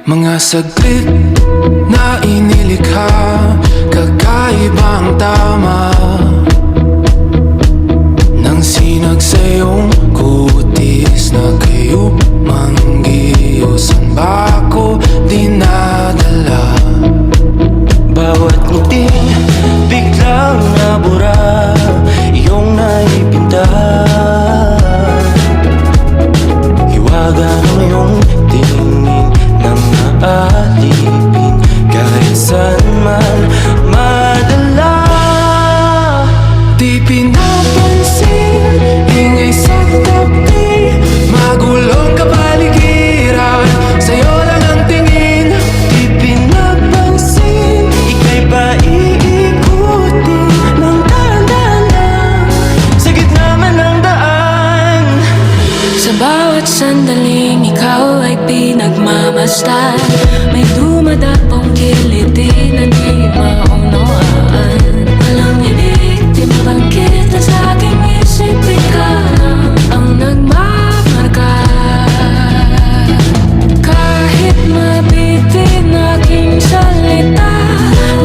Mga saglit na inilikha, kakaibang tama nang sinag sa iyong kutis na kayo manggiusan ba ako dinadala? Bawat ngiti biglang nabura, iyong naipinta. Hiwaga ng iyong tingin nang naalipin, kahit saan man madala. Di pinapansin, ingay sa tabi, magulong kapaligiran, sa'yo lang ang tingin. Di pinapansin, ika'y paiikutin ng dahan-dahan lang, sa gitna man ng daan. Sa bawat sandaling ikaw ay pinagmamasdan, may dumadapong kiliti na di maunawaan. Walang ibig, di mabangkit na sa aking isip, ikaw lang ang nagmamarka. Kahit mabitin aking salita,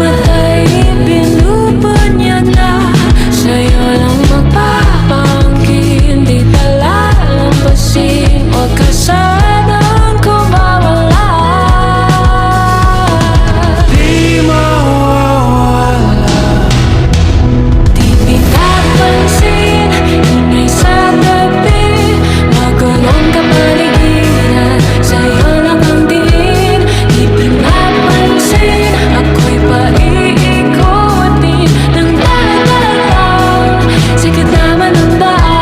matay pinubunyag na, sa'yo lang magpapangkin. Di palalampasin, huwag ka sanang kumawala. Di mawawala. Di pinapansin, ingay sa tabi, magulong kapaligiran, sa'yo lang ang tingin. Di pinapansin, ako'y paiikutin ng dahan-dahan lang, sa gitna man ng daan.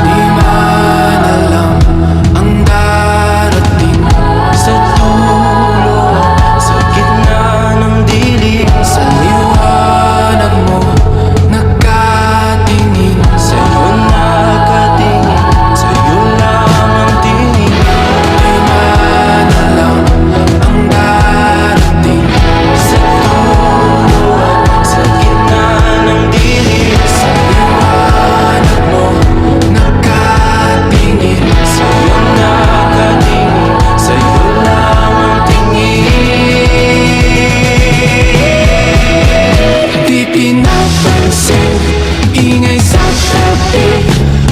Di man alam ang darating Sa dulo at sa gitna ng dilim, sa liwanag mo, nakatingin. sa'yo nakatingin, sa'yo lang ang tingin. Di man alam ang darating Sa dulo at sa gitna ng dilim, sa liwanag mo, nakatingin. sa'yo nakatingin, sa'yo lang ang tingin. Di pinapansin, ingay sa tabi,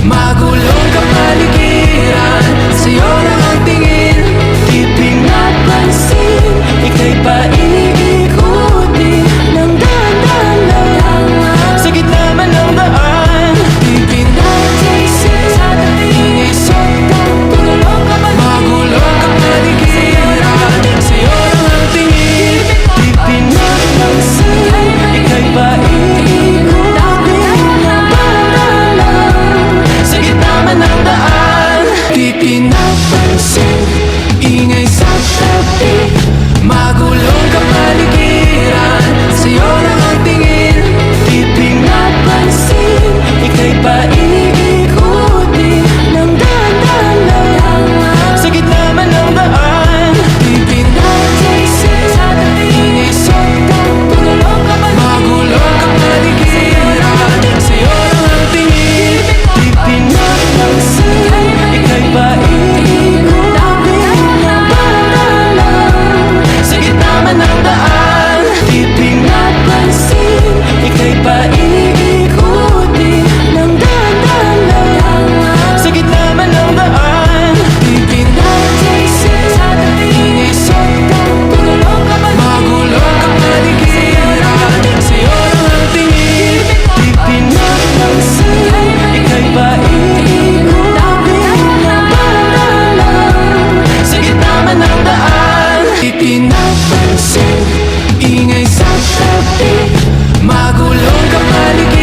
magulong kapaligiran, sa'yo lang ang tingin. Di pinapansin, ika'y paiikutin ng dahan-dahan lang, sa gitna man ng daan. Di pinapansin, ingay sa tabi, magulong kapaligiran, sa'yo lang ang tingin. Di pinapansin, ika'y paiikutin ng dahan-dahan lang, sa gitna man ng daan. Di pinapansin, ingay sa tabi, magulong kapaligiran, sa'yo lang ang tingin. Di pinapansin, ika'y paiikutin ng dahan-dahan lang, sa gitna man ng daan. Di pinapansin, ingay sa tabi, magulong kapaligiran, sa'yo lang ang tingin. Di pinapansin, ika'y paiikutin ng dahan-dahan lang, sa gitna man ng daan. Di pinapansin, ika'y paiikutin ng dahan-dahan lang, sa gitna man ng daan. Di pinapansin, ingay sa tabi, magulong kapaligiran, sa'yo lang ang tingin. Di pinapansin, ika'y paiikutin ng dahan-dahan lang, sa gitna man ng daan. Di pinapansin, ingay sa tabi, magulong kapaligiran,